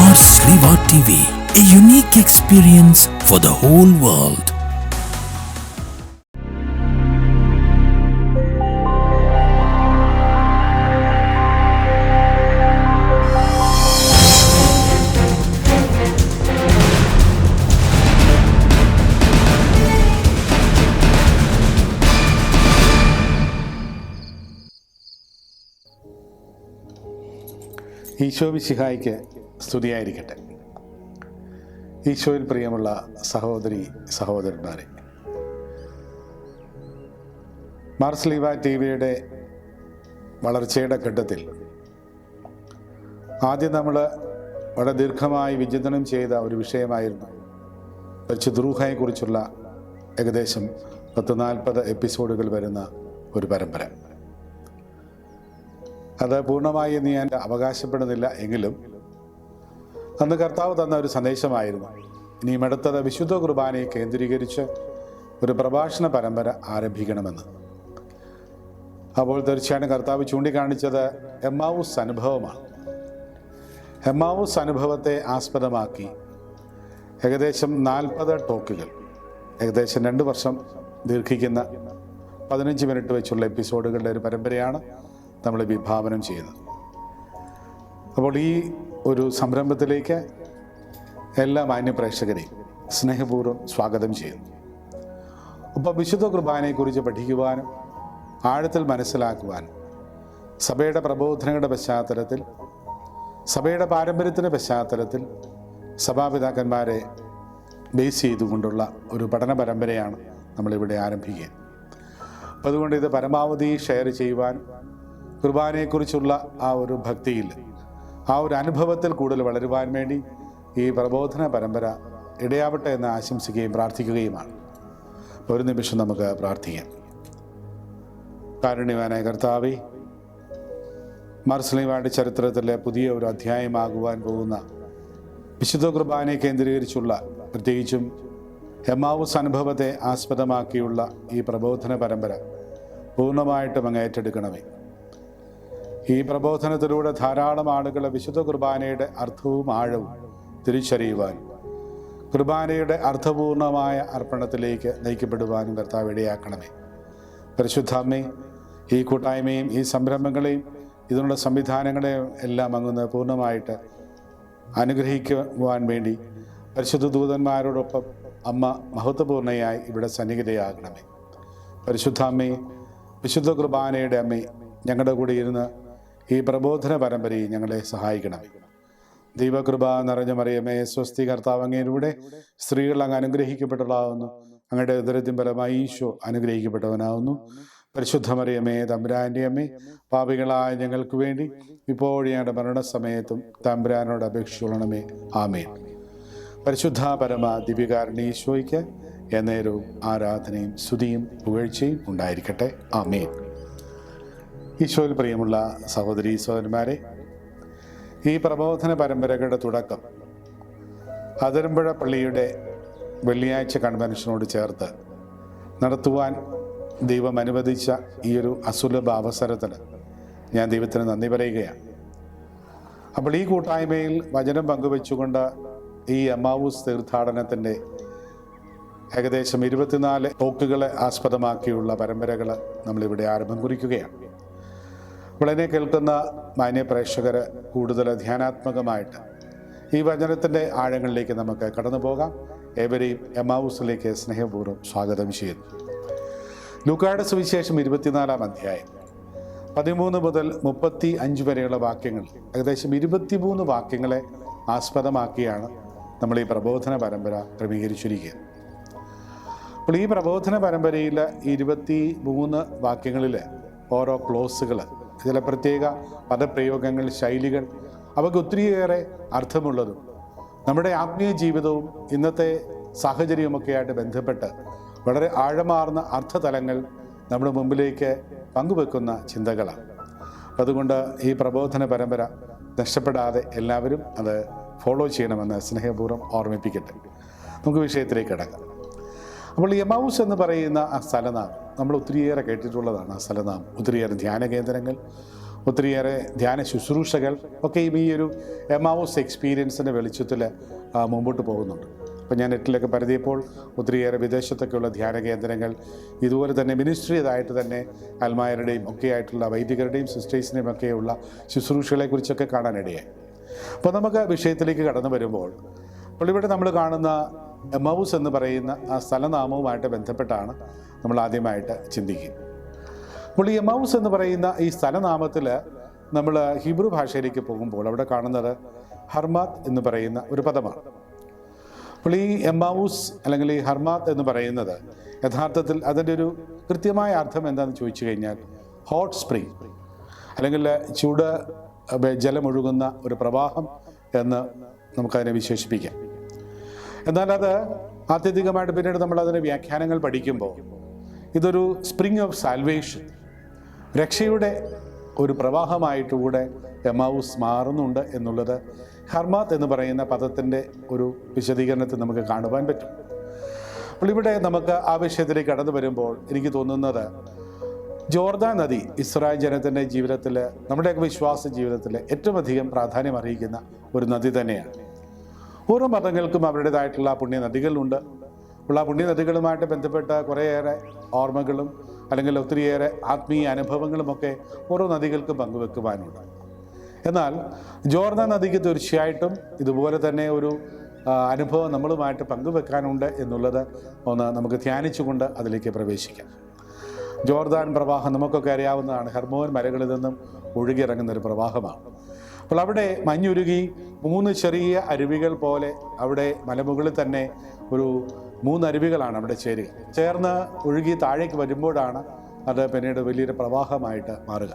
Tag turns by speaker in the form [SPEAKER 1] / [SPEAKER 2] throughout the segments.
[SPEAKER 1] Mars Riva TV, a unique experience for the whole world.
[SPEAKER 2] Isho മിശിഹായ്ക്ക് സ്തുതിയായിരിക്കട്ടെ. ഈശോയിൽ പ്രിയമുള്ള സഹോദരി സഹോദരന്മാരെ, മാർസ് ലീവ ടി വിയുടെ വളർച്ചയുടെ ഘട്ടത്തിൽ ആദ്യം നമ്മൾ വളരെ ദീർഘമായി വിചിന്തനം ചെയ്ത ഒരു വിഷയമായിരുന്നു പരിശുദ്ധ റൂഹായെക്കുറിച്ചുള്ള ഏകദേശം 40 എപ്പിസോഡുകൾ വരുന്ന ഒരു പരമ്പര. അത് പൂർണ്ണമായി എന്ന് ഞാൻ അവകാശപ്പെടുന്നില്ല എങ്കിലും അന്ന് കർത്താവ് തന്ന ഒരു സന്ദേശമായിരുന്നു, ഇനിയും അടുത്തത് വിശുദ്ധ കുർബാനയെ കേന്ദ്രീകരിച്ച് ഒരു പ്രഭാഷണ പരമ്പര ആരംഭിക്കണമെന്ന്. അപ്പോൾ തീർച്ചയായും കർത്താവ് ചൂണ്ടിക്കാണിച്ചത് എമ്മാവൂസ് അനുഭവമാണ്. എമ്മാവൂസ് അനുഭവത്തെ ആസ്പദമാക്കി ഏകദേശം 40 ടോക്കുകൾ, ഏകദേശം 2 വർഷം ദീർഘിക്കുന്ന 15 മിനിറ്റ് വെച്ചുള്ള എപ്പിസോഡുകളുടെ ഒരു പരമ്പരയാണ് നമ്മൾ വിഭാവനം ചെയ്യുന്നത്. അപ്പോൾ ഈ ഒരു സംരംഭത്തിലേക്ക് എല്ലാ മാന്യപ്രേക്ഷകരെയും സ്നേഹപൂർവ്വം സ്വാഗതം ചെയ്യുന്നു. ഒപ്പം വിശുദ്ധ കുർബാനയെക്കുറിച്ച് പഠിക്കുവാനും ആഴത്തിൽ മനസ്സിലാക്കുവാനും സഭയുടെ പ്രബോധനങ്ങളുടെ പശ്ചാത്തലത്തിൽ, സഭയുടെ പാരമ്പര്യത്തിൻ്റെ പശ്ചാത്തലത്തിൽ സഭാപിതാക്കന്മാരെ ബേസ് ചെയ്തുകൊണ്ടുള്ള ഒരു പഠന പരമ്പരയാണ് നമ്മളിവിടെ ആരംഭിക്കുക. അപ്പം അതുകൊണ്ട് ഇത് പരമാവധി ഷെയർ ചെയ്യുവാനും കുർബാനയെക്കുറിച്ചുള്ള ആ ഒരു ഭക്തിയിൽ, ആ ഒരു അനുഭവത്തിൽ കൂടുതൽ വളരുവാൻ വേണ്ടി ഈ പ്രബോധന പരമ്പര ഇടയാവട്ടെ എന്ന് ആശംസിക്കുകയും പ്രാർത്ഥിക്കുകയുമാണ്. ഒരു നിമിഷം നമുക്ക് പ്രാർത്ഥിക്കാം. കാരുണ്യവാനായ കർത്താവേ, മാർസ് ലീവയുടെ ചരിത്രത്തിലെ പുതിയ ഒരു അധ്യായമാകുവാൻ പോകുന്ന വിശുദ്ധ കുർബാനയെ കേന്ദ്രീകരിച്ചുള്ള, പ്രത്യേകിച്ചും എമ്മാവൂസ് അനുഭവത്തെ ആസ്പദമാക്കിയുള്ള ഈ പ്രബോധന പരമ്പര പൂർണ്ണമായിട്ടും അങ്ങ് ഏറ്റെടുക്കണമേ. ഈ പ്രബോധനത്തിലൂടെ ധാരാളം ആളുകളെ വിശുദ്ധ കുർബാനയുടെ അർത്ഥവും ആഴവും തിരിച്ചറിയുവാനും കുർബാനയുടെ അർത്ഥപൂർണമായ അർപ്പണത്തിലേക്ക് നയിക്കപ്പെടുവാനും കർത്താവ് ഇടയാക്കണമേ. പരിശുദ്ധ അമ്മേ, ഈ കൂട്ടായ്മയും ഈ സംരംഭങ്ങളെയും ഇതിനുള്ള സംവിധാനങ്ങളെയും എല്ലാം അങ്ങ് പൂർണ്ണമായിട്ട് അനുഗ്രഹിക്കുവാൻ വേണ്ടി പരിശുദ്ധ ദൂതന്മാരോടൊപ്പം അമ്മ മഹത്വപൂർണ്ണയായി ഇവിടെ സന്നിഹിതയാകണമേ. പരിശുദ്ധ അമ്മേ, വിശുദ്ധ കുർബാനയുടെ അമ്മേ, ഞങ്ങളുടെ കൂടെ ഇരുന്ന് ഈ പ്രബോധന പരമ്പരയെ ഞങ്ങളെ സഹായിക്കണം. ദൈവകൃപ നിറഞ്ഞ മറിയമേ, സ്വസ്തി, കർത്താവ് അങ്ങയിലൂടെ സ്ത്രീകൾ അങ്ങ് അനുഗ്രഹിക്കപ്പെട്ടതാവുന്നു. അങ്ങയുടെ ഉദരത്തിൻ ഫലമായി ഈശോ അനുഗ്രഹിക്കപ്പെട്ടവനാവുന്നു. പരിശുദ്ധ മറിയമേ, തമ്പുരാൻ്റെ അമ്മേ, പാപികളായ ഞങ്ങൾക്ക് വേണ്ടി ഇപ്പോഴും ഞങ്ങളുടെ മരണസമയത്തും തമ്പുരാനോട് അപേക്ഷിച്ചുകൊള്ളണമേ. ആമേൻ. പരിശുദ്ധ പരമ ദിവ്യകാരുണ്യ ഈശോയ്ക്ക് എന്നേരവും ആരാധനയും സ്തുതിയും പുകഴ്ചയും ഉണ്ടായിരിക്കട്ടെ. ആമേൻ. ഈശോയിൽ പ്രിയമുള്ള സഹോദരീ സഹോദരന്മാരെ, ഈ പ്രബോധന പരമ്പരകളുടെ തുടക്കം അതിരമ്പുഴ പള്ളിയുടെ വെള്ളിയാഴ്ച കൺവെൻഷനോട് ചേർത്ത് നടത്തുവാൻ ദൈവം അനുവദിച്ച ഈ ഒരു അസുലഭ അവസരത്തിന് ഞാൻ ദൈവത്തിന് നന്ദി പറയുകയാണ്. അപ്പോൾ ഈ കൂട്ടായ്മയിൽ വചനം പങ്കുവെച്ചുകൊണ്ട് ഈ എമ്മാവൂസ് തീർത്ഥാടനത്തിൻ്റെ ഏകദേശം 24 ടോക്കുകളെ ആസ്പദമാക്കിയുള്ള പരമ്പരകൾ നമ്മളിവിടെ ആരംഭം കുറിക്കുകയാണ്. അപ്പോൾ എന്നെ കേൾക്കുന്ന മാന്യ പ്രേക്ഷകർ കൂടുതൽ ധ്യാനാത്മകമായിട്ട് ഈ വചനത്തിൻ്റെ ആഴങ്ങളിലേക്ക് നമുക്ക് കടന്നു പോകാം. ഏവരെയും എമ്മാവൂസിലേക്ക് സ്നേഹപൂർവ്വം സ്വാഗതം ചെയ്യുന്നു. ലൂക്കായുടെ സുവിശേഷം 24-ാം അധ്യായം 13 മുതൽ 35 വരെയുള്ള വാക്യങ്ങൾ, ഏകദേശം 23 വാക്യങ്ങളെ ആസ്പദമാക്കിയാണ് നമ്മൾ ഈ പ്രബോധന പരമ്പര ക്രമീകരിച്ചിരിക്കുക. അപ്പോൾ ഈ പ്രബോധന പരമ്പരയിൽ 23 വാക്യങ്ങളിൽ ഓരോ ക്ലോസുകൾ, ചില പ്രത്യേക പദപ്രയോഗങ്ങൾ, ശൈലികൾ, അവയ്ക്ക് ഒത്തിരിയേറെ അർത്ഥമുള്ളതും നമ്മുടെ ആത്മീയ ജീവിതവും ഇന്നത്തെ സാഹചര്യവുമൊക്കെയായിട്ട് ബന്ധപ്പെട്ട് വളരെ ആഴമാർന്ന അർത്ഥതലങ്ങൾ നമ്മുടെ മുമ്പിലേക്ക് പങ്കുവെക്കുന്ന ചിന്തകളാണ്. അതുകൊണ്ട് ഈ പ്രബോധന പരമ്പര നഷ്ടപ്പെടാതെ എല്ലാവരും അത് ഫോളോ ചെയ്യണമെന്ന് സ്നേഹപൂർവ്വം ഓർമ്മിപ്പിക്കട്ടെ. നമുക്ക് വിഷയത്തിലേക്ക് കിടക്കാം. അപ്പോൾ എമ്മാവൂസ് എന്ന് പറയുന്ന ആ സ്ഥലനാമം നമ്മൾ ഒത്തിരിയേറെ കേട്ടിട്ടുള്ളതാണ്. ആ സ്ഥലനാമം, ഒത്തിരിയേറെ ധ്യാന കേന്ദ്രങ്ങൾ, ഒത്തിരിയേറെ ധ്യാന ശുശ്രൂഷകൾ ഒക്കെയും ഈ ഒരു എമ്മാവൂസ് എക്സ്പീരിയൻസിൻ്റെ വെളിച്ചത്തിൽ മുമ്പോട്ട് പോകുന്നുണ്ട്. അപ്പോൾ ഞാൻ നെറ്റിലൊക്കെ പരതിയപ്പോൾ ഒത്തിരിയേറെ വിദേശത്തൊക്കെയുള്ള ധ്യാന കേന്ദ്രങ്ങൾ ഇതുപോലെ തന്നെ മിനിസ്ട്രിയതായിട്ട് തന്നെ അൽമായരുടെയും ഒക്കെ ആയിട്ടുള്ള വൈദികരുടെയും സിസ്റ്റേഴ്സിനെയും ഒക്കെയുള്ള ശുശ്രൂഷകളെക്കുറിച്ചൊക്കെ കാണാനിടയായി. അപ്പോൾ നമുക്ക് വിഷയത്തിലേക്ക് കടന്നു വരുമ്പോൾ ഇവിടെ നമ്മൾ കാണുന്ന എമ്മാവൂസ് എന്ന് പറയുന്ന ആ സ്ഥലനാമവുമായിട്ട് ബന്ധപ്പെട്ടാണ് നമ്മൾ ആദ്യമായിട്ട് ചിന്തിക്കുക. അപ്പോൾ ഈ എമ്മാവൂസ് എന്ന് പറയുന്ന ഈ സ്ഥലനാമത്തിൽ നമ്മൾ ഹീബ്രു ഭാഷയിലേക്ക് പോകുമ്പോൾ അവിടെ കാണുന്നത് ഹർമാത്ത് എന്ന് പറയുന്ന ഒരു പദമാണ്. അപ്പോൾ ഈ എമ്മാവൂസ് അല്ലെങ്കിൽ ഈ ഹർമാത്ത് എന്ന് പറയുന്നത് യഥാർത്ഥത്തിൽ അതിൻ്റെ ഒരു കൃത്യമായ അർത്ഥം എന്താണെന്ന് ചോദിച്ചു കഴിഞ്ഞാൽ ഹോട്ട് സ്പ്രിംഗ് അല്ലെങ്കിൽ ചൂട് ജലമൊഴുകുന്ന ഒരു പ്രവാഹം എന്ന് നമുക്കതിനെ വിശേഷിപ്പിക്കാം. എന്നാൽ അത് ആത്യന്തികമായിട്ട് പിന്നീട് നമ്മൾ അതിൻ്റെ വ്യാഖ്യാനങ്ങൾ പഠിക്കുമ്പോൾ ഇതൊരു സ്പ്രിംഗ് ഓഫ് സാൽവേഷൻ, രക്ഷയുടെ ഒരു പ്രവാഹമായിട്ടുകൂടെ എമ്മാവൂസ് മാറുന്നുണ്ട് എന്നുള്ളത് ഹർമാത്ത് എന്ന് പറയുന്ന പദത്തിൻ്റെ ഒരു വിശദീകരണത്തിൽ നമുക്ക് കാണുവാൻ പറ്റും. അപ്പോൾ ഇവിടെ നമുക്ക് ആ വിഷയത്തിലേക്ക് കടന്നു വരുമ്പോൾ എനിക്ക് തോന്നുന്നത് ജോർദാൻ നദി ഇസ്രായേൽ ജനത്തിൻ്റെ ജീവിതത്തിൽ, നമ്മുടെയൊക്കെ വിശ്വാസ ജീവിതത്തിൽ ഏറ്റവും അധികം പ്രാധാന്യം അർഹിക്കുന്ന ഒരു നദി തന്നെയാണ്. ഓരോ മതങ്ങൾക്കും അവരുടേതായിട്ടുള്ള പുണ്യനദികളുണ്ട്. അപ്പോൾ ആ പുണ്യനദികളുമായിട്ട് ബന്ധപ്പെട്ട കുറേയേറെ ഓർമ്മകളും അല്ലെങ്കിൽ ഒത്തിരിയേറെ ആത്മീയ അനുഭവങ്ങളുമൊക്കെ ഓരോ നദികൾക്കും പങ്കുവെക്കുവാനുണ്ട്. എന്നാൽ ജോർദാൻ നദിക്ക് തീർച്ചയായിട്ടും ഇതുപോലെ തന്നെ ഒരു അനുഭവം നമ്മളുമായിട്ട് പങ്കുവെക്കാനുണ്ട് എന്നുള്ളത് ഒന്ന് നമുക്ക് ധ്യാനിച്ചുകൊണ്ട് അതിലേക്ക് പ്രവേശിക്കാം. ജോർദാൻ പ്രവാഹം നമുക്കൊക്കെ അറിയാവുന്നതാണ്. ഹെർമോൻ മലകളിൽ നിന്നും ഒഴുകിയിറങ്ങുന്ന ഒരു പ്രവാഹമാണ്. അപ്പോൾ അവിടെ മഞ്ഞുരുകി 3 ചെറിയ അരുവികൾ പോലെ അവിടെ മലമുകളിൽ തന്നെ ഒരു 3 അരുവികളാണ് അവിടെ ചേർന്ന് ഒഴുകി താഴേക്ക് വരുമ്പോഴാണ് അത് പിന്നീട് വലിയൊരു പ്രവാഹമായിട്ട് മാറുക.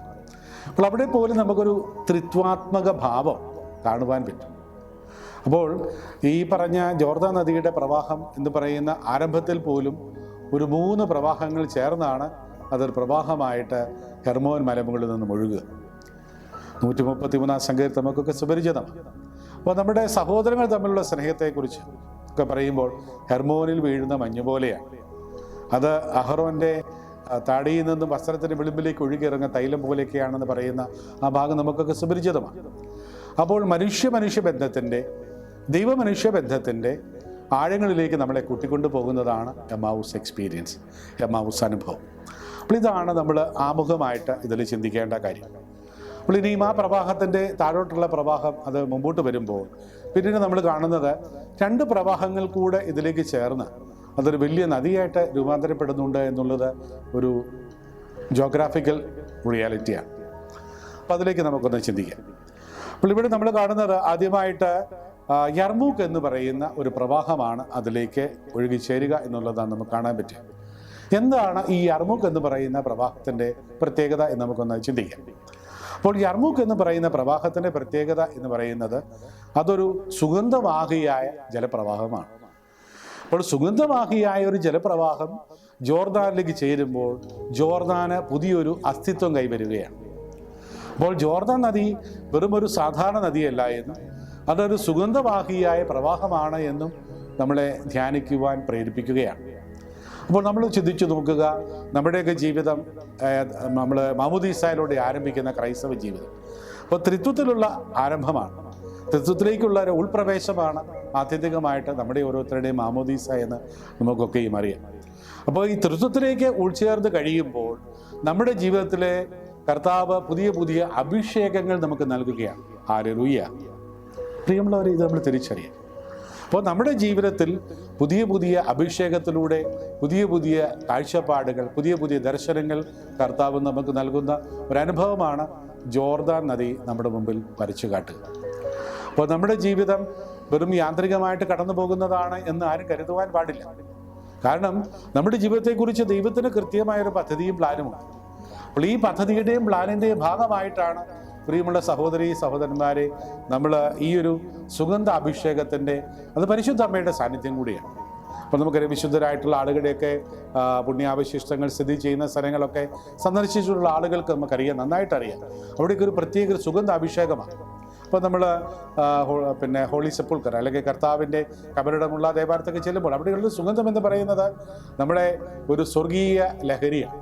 [SPEAKER 2] അപ്പോൾ അവിടെ പോലും നമുക്കൊരു ത്രിത്വാത്മക ഭാവം കാണുവാൻ പറ്റും. അപ്പോൾ ഈ പറഞ്ഞ ജോർദാൻ നദിയുടെ പ്രവാഹം എന്ന് പറയുന്ന ആരംഭത്തിൽ പോലും ഒരു 3 പ്രവാഹങ്ങൾ ചേർന്നാണ് അതൊരു പ്രവാഹമായിട്ട് ഹെർമോൻ മലമുകളിൽ നിന്നും ഒഴുകുക. 133 സങ്കീർത്തനം നമുക്കൊക്കെ സുപരിചിതമാണ്. അപ്പോൾ നമ്മുടെ സഹോദരങ്ങൾ തമ്മിലുള്ള സ്നേഹത്തെക്കുറിച്ച് ഒക്കെ പറയുമ്പോൾ ഹെർമോനിൽ വീഴുന്ന മഞ്ഞു പോലെയാണ്. അത് അഹറോൻ്റെ താടിയിൽ നിന്നും വസ്ത്രത്തിൻ്റെ വിളിമ്പിലേക്ക് ഒഴുകിയിറങ്ങുന്ന തൈലം പോലെയൊക്കെയാണെന്ന് പറയുന്ന ആ ഭാഗം നമുക്കൊക്കെ സുപരിചിതമാണ്. അപ്പോൾ മനുഷ്യ ബന്ധത്തിൻ്റെ, ദൈവമനുഷ്യ ബന്ധത്തിൻ്റെ ആഴങ്ങളിലേക്ക് നമ്മളെ കൂട്ടിക്കൊണ്ടു പോകുന്നതാണ് എമ്മാവൂസ് എക്സ്പീരിയൻസ്, എമ്മാവൂസ് അനുഭവം. അപ്പോൾ ഇതാണ് നമ്മൾ ആമുഖമായിട്ട് ഇതിൽ ചിന്തിക്കേണ്ട കാര്യം. അപ്പോൾ ഇനിയും ആ പ്രവാഹത്തിൻ്റെ താഴോട്ടുള്ള പ്രവാഹം അത് മുമ്പോട്ട് വരുമ്പോൾ പിന്നീട് നമ്മൾ കാണുന്നത് 2 പ്രവാഹങ്ങൾ കൂടെ ഇതിലേക്ക് ചേർന്ന് അതൊരു വലിയ നദിയായിട്ട് രൂപാന്തരപ്പെടുന്നുണ്ട് എന്നുള്ളത് ഒരു ജോഗ്രാഫിക്കൽ റിയാലിറ്റിയാണ്. അപ്പോൾ അതിലേക്ക് നമുക്കൊന്ന് ചിന്തിക്കാം. അപ്പോൾ ഇവിടെ നമ്മൾ കാണുന്നത് ആദ്യമായിട്ട് യർമൂക്ക് എന്ന് പറയുന്ന ഒരു പ്രവാഹമാണ് അതിലേക്ക് ഒഴുകിച്ചേരുക എന്നുള്ളതാണ് നമുക്ക് കാണാൻ പറ്റുക. എന്താണ് ഈ യർമൂക്ക് എന്ന് പറയുന്ന പ്രവാഹത്തിൻ്റെ പ്രത്യേകത എന്ന് നമുക്കൊന്ന് ചിന്തിക്കാം. അപ്പോൾ യർമൂക്ക് എന്ന് പറയുന്ന പ്രവാഹത്തിൻ്റെ പ്രത്യേകത എന്ന് പറയുന്നത് അതൊരു സുഗന്ധവാഹിയായ ജലപ്രവാഹമാണ്. അപ്പോൾ സുഗന്ധവാഹിയായ ഒരു ജലപ്രവാഹം ജോർദാനിലേക്ക് ചേരുമ്പോൾ ജോർദാന് പുതിയൊരു അസ്തിത്വം കൈവരുകയാണ്. അപ്പോൾ ജോർദാൻ നദി വെറും ഒരു സാധാരണ നദിയല്ല എന്നും അതൊരു സുഗന്ധവാഹിയായ പ്രവാഹമാണ് എന്നും നമ്മളെ ധ്യാനിക്കുവാൻ പ്രേരിപ്പിക്കുകയാണ്. അപ്പോൾ നമ്മൾ ചിന്തിച്ചു നോക്കുക, നമ്മുടെയൊക്കെ ജീവിതം നമ്മൾ മാമോദീസായിലൂടെ ആരംഭിക്കുന്ന ക്രൈസ്തവ ജീവിതം അപ്പോൾ ത്രിത്വത്തിലുള്ള ആരംഭമാണ്, ത്രിത്വത്തിലേക്കുള്ള ഒരു ഉൾപ്രവേശമാണ് ആത്യന്തികമായിട്ട് നമ്മുടെ ഓരോരുത്തരുടെയും മാമോദീസ എന്ന് നമുക്കൊക്കെയും അറിയാം. അപ്പോൾ ഈ ത്രിത്വത്തിലേക്ക് ഉൾച്ചേർന്ന് കഴിയുമ്പോൾ നമ്മുടെ ജീവിതത്തിലെ കർത്താവ് പുതിയ പുതിയ അഭിഷേകങ്ങൾ നമുക്ക് നൽകുകയാണ്. ഹല്ലേലൂയ. പ്രിയമുള്ളവരെ, ഇത് നമ്മൾ തിരിച്ചറിയാം. അപ്പോൾ നമ്മുടെ ജീവിതത്തിൽ പുതിയ പുതിയ അഭിഷേകത്തിലൂടെ പുതിയ പുതിയ കാഴ്ചപ്പാടുകൾ, പുതിയ പുതിയ ദർശനങ്ങൾ കർത്താവ് നമുക്ക് നൽകുന്ന ഒരനുഭവമാണ് ജോർദാൻ നദി നമ്മുടെ മുമ്പിൽ വരച്ചു കാട്ടുക. അപ്പോൾ നമ്മുടെ ജീവിതം വെറും യാന്ത്രികമായിട്ട് കടന്നു പോകുന്നതാണ് എന്ന് ആരും കരുതുവാൻ പാടില്ല. കാരണം നമ്മുടെ ജീവിതത്തെക്കുറിച്ച് ദൈവത്തിന് കൃത്യമായൊരു പദ്ധതിയും പ്ലാനുമുണ്ട്. അപ്പോൾ ഈ പദ്ധതിയുടെയും പ്ലാനിൻ്റെയും ഭാഗമായിട്ടാണ് പ്രിയമുള്ള സഹോദരി സഹോദരന്മാരെ നമ്മൾ ഈ ഒരു സുഗന്ധ അഭിഷേകത്തിൻ്റെ, അത് പരിശുദ്ധ അമ്മയുടെ സാന്നിധ്യം കൂടിയാണ്. അപ്പോൾ നമുക്കറിയാം, വിശുദ്ധരായിട്ടുള്ള ആളുകളുടെയൊക്കെ പുണ്യാവശിഷ്ടങ്ങൾ സ്ഥിതി ചെയ്യുന്ന സ്ഥലങ്ങളൊക്കെ സന്ദർശിച്ചിട്ടുള്ള ആളുകൾക്ക് നമുക്കറിയാം, നന്നായിട്ടറിയാം, അവിടേക്ക് ഒരു പ്രത്യേക സുഗന്ധ അഭിഷേകമാണ്. അപ്പോൾ നമ്മൾ ഹോളി സെപ്പുൾക്കർ അല്ലെങ്കിൽ കർത്താവിൻ്റെ കബറിടമുള്ള ദേവാലയത്തൊക്കെ ചെല്ലുമ്പോൾ അവിടെയുള്ള സുഗന്ധം എന്ന് പറയുന്നത് നമ്മുടെ ഒരു സ്വർഗീയ ലഹരിയാണ്.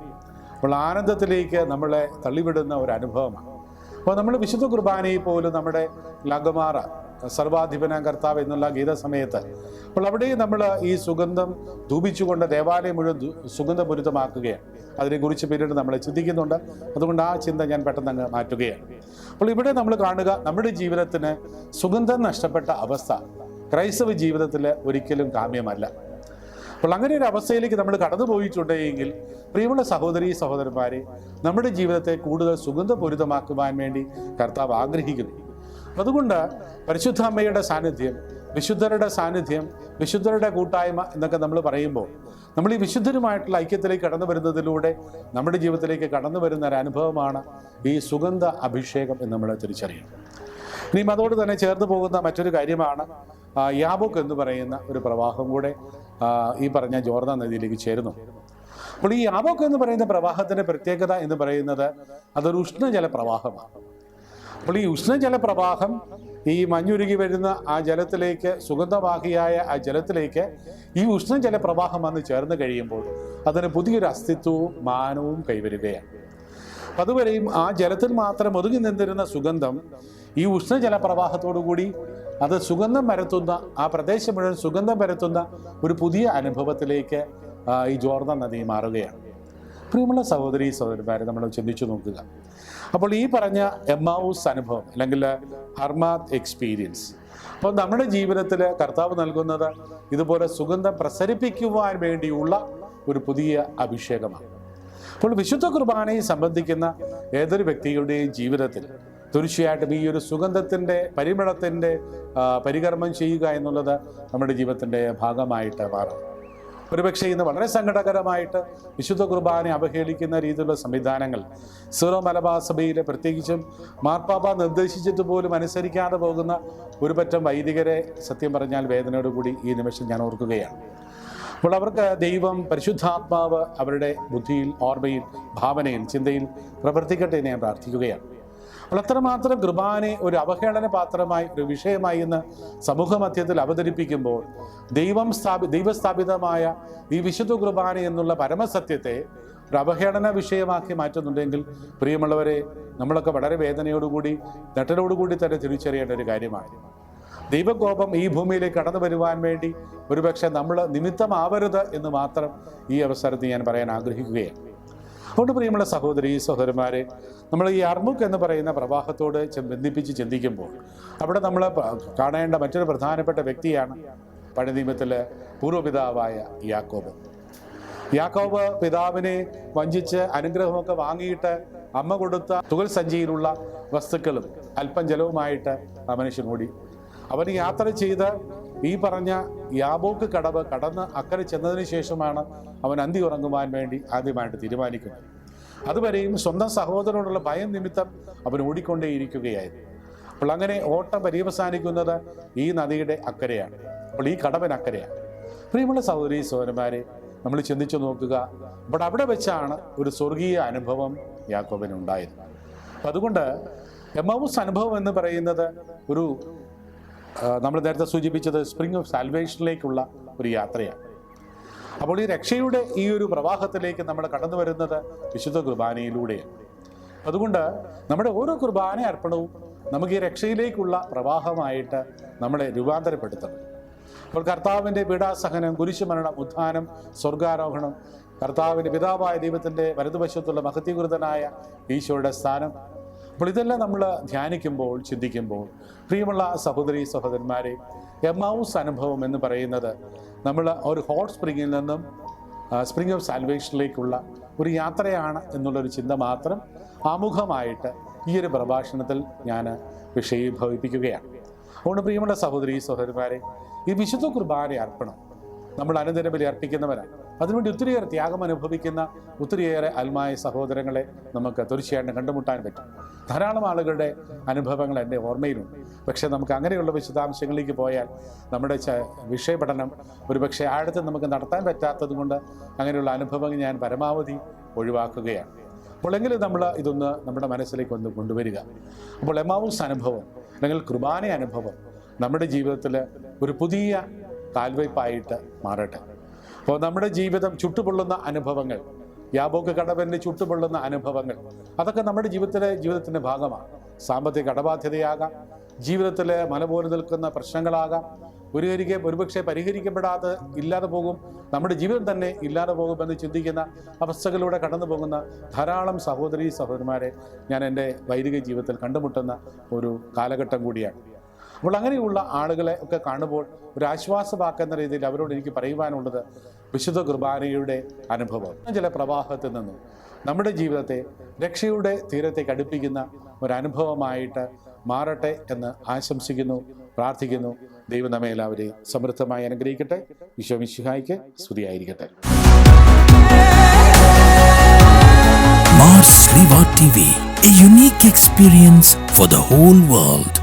[SPEAKER 2] അപ്പോൾ ആനന്ദത്തിലേക്ക് നമ്മളെ തള്ളിവിടുന്ന ഒരു അനുഭവമാണ്. അപ്പോൾ നമ്മൾ വിശുദ്ധ കുർബാനയിൽ പോലും നമ്മുടെ ലഗമാറ സർവാധിപന കർത്താവ് എന്നുള്ള ഗീതസമയത്ത് അപ്പോൾ അവിടെ നമ്മൾ ഈ സുഗന്ധം ധൂപിച്ചുകൊണ്ട് ദേവാലയം മുഴുവൻ സുഗന്ധപൂരിതമാക്കുകയാണ്. അതിനെക്കുറിച്ച് പിന്നീട് നമ്മൾ ചിന്തിക്കുന്നുണ്ട്. അതുകൊണ്ട് ആ ചിന്ത ഞാൻ പെട്ടെന്ന് അങ്ങ് മാറ്റുകയാണ്. അപ്പോൾ ഇവിടെ നമ്മൾ കാണുക, നമ്മുടെ ജീവിതത്തിന് സുഗന്ധം നഷ്ടപ്പെട്ട അവസ്ഥ ക്രൈസ്തവ ജീവിതത്തിൽ ഒരിക്കലും കാമ്യമല്ല. അപ്പോൾ അങ്ങനെ ഒരു അവസ്ഥയിലേക്ക് നമ്മൾ കടന്നു പോയിട്ടുണ്ടെങ്കിൽ പ്രിയമുള്ള സഹോദരീ സഹോദരന്മാരെ, നമ്മുടെ ജീവിതത്തെ കൂടുതൽ സുഗന്ധപൂരിതമാക്കുവാൻ വേണ്ടി കർത്താവ് ആഗ്രഹിക്കുന്നു. അതുകൊണ്ട് പരിശുദ്ധ അമ്മയുടെ സാന്നിധ്യം, വിശുദ്ധരുടെ സാന്നിധ്യം, വിശുദ്ധരുടെ കൂട്ടായ്മ എന്നൊക്കെ നമ്മൾ പറയുമ്പോൾ നമ്മൾ ഈ വിശുദ്ധരുമായിട്ടുള്ള ഐക്യത്തിലേക്ക് കടന്നു വരുന്നതിലൂടെ നമ്മുടെ ജീവിതത്തിലേക്ക് കടന്നു വരുന്ന ഒരു അനുഭവമാണ് ഈ സുഗന്ധ അഭിഷേകം എന്ന് നമ്മൾ തിരിച്ചറിയണം. ഇനിയും അതോട് തന്നെ ചേർന്ന് പോകുന്ന മറ്റൊരു കാര്യമാണ് യാബോക്ക് എന്ന് പറയുന്ന ഒരു പ്രവാഹം കൂടെ ഈ പറഞ്ഞ ജോർദാൻ നദിയിലേക്ക് ചേരുന്നു. അപ്പോൾ ഈ യാബോക്ക് എന്ന് പറയുന്ന പ്രവാഹത്തിന്റെ പ്രത്യേകത എന്ന് പറയുന്നത് അതൊരു ഉഷ്ണജല പ്രവാഹമാണ്. അപ്പോൾ ഈ ഉഷ്ണജല പ്രവാഹം ഈ മഞ്ഞുരുകി വരുന്ന ആ ജലത്തിലേക്ക്, സുഗന്ധവാഹിയായ ആ ജലത്തിലേക്ക് ഈ ഉഷ്ണജല പ്രവാഹം വന്ന് ചേർന്ന് കഴിയുമ്പോൾ അതിന് പുതിയൊരു അസ്തിത്വവും മാനവും കൈവരുകയാണ്. അതുവരെയും ആ ജലത്തിൽ മാത്രം ഒതുങ്ങി നിന്നിരുന്ന സുഗന്ധം ഈ ഉഷ്ണജല പ്രവാഹത്തോടുകൂടി അത് സുഗന്ധം പരത്തുന്ന, ആ പ്രദേശം മുഴുവൻ സുഗന്ധം പരത്തുന്ന ഒരു പുതിയ അനുഭവത്തിലേക്ക് ഈ ജോർദാൻ നദി മാറുകയാണ്. പ്രിയമുള്ള സഹോദരീ സഹോദരന്മാരെ, നമ്മൾ ചിന്തിച്ചു നോക്കുക. അപ്പോൾ ഈ പറഞ്ഞ എമ്മാവൂസ് അനുഭവം അല്ലെങ്കിൽ ഹർമാത്ത് എക്സ്പീരിയൻസ്, അപ്പോൾ നമ്മുടെ ജീവിതത്തിൽ കർത്താവ് നൽകുന്നത് ഇതുപോലെ സുഗന്ധം പ്രസരിപ്പിക്കുവാൻ വേണ്ടിയുള്ള ഒരു പുതിയ അഭിഷേകമാണ്. അപ്പോൾ വിശുദ്ധ കുർബാനയെ സംബന്ധിക്കുന്ന ഏതൊരു വ്യക്തിയുടെയും ജീവിതത്തിൽ തീർച്ചയായിട്ടും ഈ ഒരു സുഗന്ധത്തിൻ്റെ പരിമളത്തിൻ്റെ പരികർമ്മം ചെയ്യുക എന്നുള്ളത് നമ്മുടെ ജീവിതത്തിൻ്റെ ഭാഗമായിട്ട് മാറും. ഒരുപക്ഷെ ഇന്ന് വളരെ സങ്കടകരമായിട്ട് വിശുദ്ധ കുർബാന അവഹേളിക്കുന്ന രീതിയിലുള്ള സംവിധാനങ്ങൾ സീറോ മലബാർ സഭയിലെ, പ്രത്യേകിച്ചും മാർപ്പാപ്പ നിർദ്ദേശിച്ചിട്ട് പോലും അനുസരിക്കാതെ പോകുന്ന ഒരു പറ്റം വൈദികരെ സത്യം പറഞ്ഞാൽ വേദനയോടുകൂടി ഈ നിമിഷം ഞാൻ ഓർക്കുകയാണ്. അപ്പോൾ അവർക്ക് ദൈവം, പരിശുദ്ധാത്മാവ് അവരുടെ ബുദ്ധിയിൽ, ഓർമ്മയിൽ, ഭാവനയിൽ, ചിന്തയിൽ പ്രവർത്തിക്കട്ടെ എന്ന് ഞാൻ പ്രാർത്ഥിക്കുകയാണ്. അപ്പോൾ അത്രമാത്രം കുർബാനെ ഒരു അവഹേളന പാത്രമായി, ഒരു വിഷയമായി ഇന്ന് സമൂഹ മധ്യത്തിൽ അവതരിപ്പിക്കുമ്പോൾ ദൈവസ്ഥാപിതമായ ഈ വിശുദ്ധ കുർബാന എന്നുള്ള പരമസത്യത്തെ ഒരു അവഹേളന വിഷയമാക്കി മാറ്റുന്നുണ്ടെങ്കിൽ പ്രിയമുള്ളവരെ, നമ്മളൊക്കെ വളരെ വേദനയോടുകൂടി, നെട്ടലോടുകൂടി തന്നെ തിരിച്ചറിയേണ്ട ഒരു കാര്യമാണ്. ദൈവകോപം ഈ ഭൂമിയിലേക്ക് കടന്നു വരുവാൻ വേണ്ടി ഒരുപക്ഷെ നമ്മൾ നിമിത്തമാവരുത് എന്ന് മാത്രം ഈ അവസരത്തിൽ ഞാൻ പറയാൻ ആഗ്രഹിക്കുകയാണ്. അതുകൊണ്ട് പ്രിയമുള്ള സഹോദരീ സഹോദരന്മാരെ, നമ്മൾ ഈ അർമുക്ക് എന്ന് പറയുന്ന പ്രവാഹത്തോട് ബന്ധിപ്പിച്ച് ചിന്തിക്കുമ്പോൾ അവിടെ നമ്മൾ കാണേണ്ട മറ്റൊരു പ്രധാനപ്പെട്ട വ്യക്തിയാണ് പഴയ നിയമത്തിലെ പൂർവ്വപിതാവായ യാക്കോബ്. യാക്കോബ് പിതാവിനെ വഞ്ചിച്ച് അനുഗ്രഹമൊക്കെ വാങ്ങിയിട്ട് അമ്മ കൊടുത്ത തുകൽ സഞ്ചിയിലുള്ള വസ്തുക്കളും അല്പം ജലവുമായിട്ട് ആ മനുഷ്യൻ ഓടി. അവൻ യാത്ര ചെയ്ത് ഈ പറഞ്ഞ യാബോക്ക് കടവ് കടന്ന് അക്കരെ ചെന്നതിന് ശേഷമാണ് അവൻ അന്തി ഉറങ്ങുവാൻ വേണ്ടി ആദ്യമായിട്ട് തീരുമാനിക്കുന്നത്. അതുവരെയും സ്വന്തം സഹോദരനോടുള്ള ഭയം നിമിത്തം അവൻ ഓടിക്കൊണ്ടേയിരിക്കുകയായിരുന്നു. അപ്പോൾ അങ്ങനെ ഓട്ടം പര്യവസാനിക്കുന്നത് ഈ നദിയുടെ അക്കരെയാണ്. അപ്പോൾ ഈ കടവിനക്കരെയാണ്. പ്രിയമുള്ള സഹോദരീ സഹോദരന്മാരെ, നമ്മൾ ചിന്തിച്ചു നോക്കുക. അപ്പോൾ അവിടെ വെച്ചാണ് ഒരു സ്വർഗീയ അനുഭവം യാക്കോബിന് ഉണ്ടായത്. അപ്പം അതുകൊണ്ട് എമ്മാവൂസ് അനുഭവം എന്ന് പറയുന്നത് ഒരു നമ്മൾ നേരത്തെ സൂചിപ്പിച്ചത് സ്പ്രിംഗ് ഓഫ് സാൽവേഷനിലേക്കുള്ള ഒരു യാത്രയാണ്. അപ്പോൾ ഈ രക്ഷയുടെ ഈ ഒരു പ്രവാഹത്തിലേക്ക് നമ്മൾ കടന്നു വരുന്നത് വിശുദ്ധ കുർബാനയിലൂടെയാണ്. അതുകൊണ്ട് നമ്മുടെ ഓരോ കുർബാന അർപ്പണവും നമുക്ക് ഈ രക്ഷയിലേക്കുള്ള പ്രവാഹമായിട്ട് നമ്മളെ രൂപാന്തരപ്പെടുത്തണം. അപ്പോൾ കർത്താവിൻ്റെ പീഡാസഹനം, കുരിശുമരണം, ഉത്ഥാനം, സ്വർഗാരോഹണം, കർത്താവിൻ്റെ പിതാവായ ദൈവത്തിൻ്റെ വലതുവശത്തുള്ള മഹത്വകൃതനായ ഈശോയുടെ സ്ഥാനം, അപ്പോൾ ഇതെല്ലാം നമ്മൾ ധ്യാനിക്കുമ്പോൾ, ചിന്തിക്കുമ്പോൾ പ്രിയമുള്ള സഹോദരീ സഹോദരന്മാരെ, എമ്മാവൂസ് അനുഭവം എന്ന് പറയുന്നത് നമ്മൾ ഒരു ഹോട്ട് സ്പ്രിങ്ങിൽ നിന്നും സ്പ്രിംഗ് ഓഫ് സാൽവേഷനിലേക്കുള്ള ഒരു യാത്രയാണ് എന്നുള്ളൊരു ചിന്ത മാത്രം ആമുഖമായിട്ട് ഈ ഒരു പ്രഭാഷണത്തിൽ ഞാൻ വിഷയീഭവിപ്പിക്കുകയാണ്. അതുകൊണ്ട് പ്രിയമുള്ള സഹോദരീ സഹോദരന്മാരെ, ഈ വിശുദ്ധ കുർബാന അർപ്പണം നമ്മൾ അനുദിന ബലി അർപ്പിക്കുന്നവരാണ്. അതിനുവേണ്ടി ഒത്തിരിയേറെ ത്യാഗം അനുഭവിക്കുന്ന ഒത്തിരിയേറെ ആത്മായ സഹോദരങ്ങളെ നമുക്ക് തീർച്ചയായിട്ടും കണ്ടുമുട്ടാൻ പറ്റും. ധാരാളം ആളുകളുടെ അനുഭവങ്ങൾ എൻ്റെ ഓർമ്മയിലുണ്ട്. പക്ഷേ നമുക്ക് അങ്ങനെയുള്ള വിശദാംശങ്ങളിലേക്ക് പോയാൽ നമ്മുടെ വിഷയപഠനം ഒരുപക്ഷെ ആഴത്തിൽ നമുക്ക് നടത്താൻ പറ്റാത്തത് കൊണ്ട് അങ്ങനെയുള്ള അനുഭവങ്ങൾ ഞാൻ പരമാവധി ഒഴിവാക്കുകയാണ്. അപ്പോൾ എങ്കിലും നമ്മൾ ഇതൊന്ന് നമ്മുടെ മനസ്സിലേക്ക് ഒന്ന് കൊണ്ടുവരിക. അപ്പോൾ എമ്മാവൂസ് അനുഭവം അല്ലെങ്കിൽ കുർബാന അനുഭവം നമ്മുടെ ജീവിതത്തിൽ ഒരു പുതിയ കാൽവയ്പായിട്ട് മാറട്ടെ. അപ്പോൾ നമ്മുടെ ജീവിതം ചുട്ടുപൊള്ളുന്ന അനുഭവങ്ങൾ, യാബോക്ക് കടവൻ്റെ ചുട്ടുപൊള്ളുന്ന അനുഭവങ്ങൾ, അതൊക്കെ നമ്മുടെ ജീവിതത്തിൻ്റെ ഭാഗമാണ്. സാമ്പത്തിക കടബാധ്യതയാകാം, ജീവിതത്തിൽ മലപോലെ നിൽക്കുന്ന പ്രശ്നങ്ങളാകാം, ഒരുപക്ഷെ പരിഹരിക്കപ്പെടാതെ ഇല്ലാതെ പോകും, നമ്മുടെ ജീവിതം തന്നെ ഇല്ലാതെ പോകുമെന്ന് ചിന്തിക്കുന്ന അവസ്ഥകളിലൂടെ കടന്നു പോകുന്ന ധാരാളം സഹോദരീ സഹോദരന്മാരെ ഞാൻ എൻ്റെ വൈദിക ജീവിതത്തിൽ കണ്ടുമുട്ടുന്ന ഒരു കാലഘട്ടം കൂടിയാണ്. അപ്പോൾ അങ്ങനെയുള്ള ആളുകളെ ഒക്കെ കാണുമ്പോൾ ഒരു ആശ്വാസമാക്കുന്ന രീതിയിൽ അവരോട് എനിക്ക് പറയുവാനുള്ളത് വിശുദ്ധ കുർബാനയുടെ അനുഭവം ചില പ്രവാഹത്തിൽ നിന്നും നമ്മുടെ ജീവിതത്തെ രക്ഷയുടെ തീരത്തേക്ക് അടുപ്പിക്കുന്ന ഒരനുഭവമായിട്ട് മാറട്ടെ എന്ന് ആശംസിക്കുന്നു, പ്രാർത്ഥിക്കുന്നു. ദൈവം നമ്മെ എല്ലാവരെയും സമൃദ്ധമായി അനുഗ്രഹിക്കട്ടെ. ഈശോ മിശിഹായ്ക്ക് സ്തുതിയായിരിക്കട്ടെ.
[SPEAKER 1] Mars Riva TV, a unique experience for the whole world.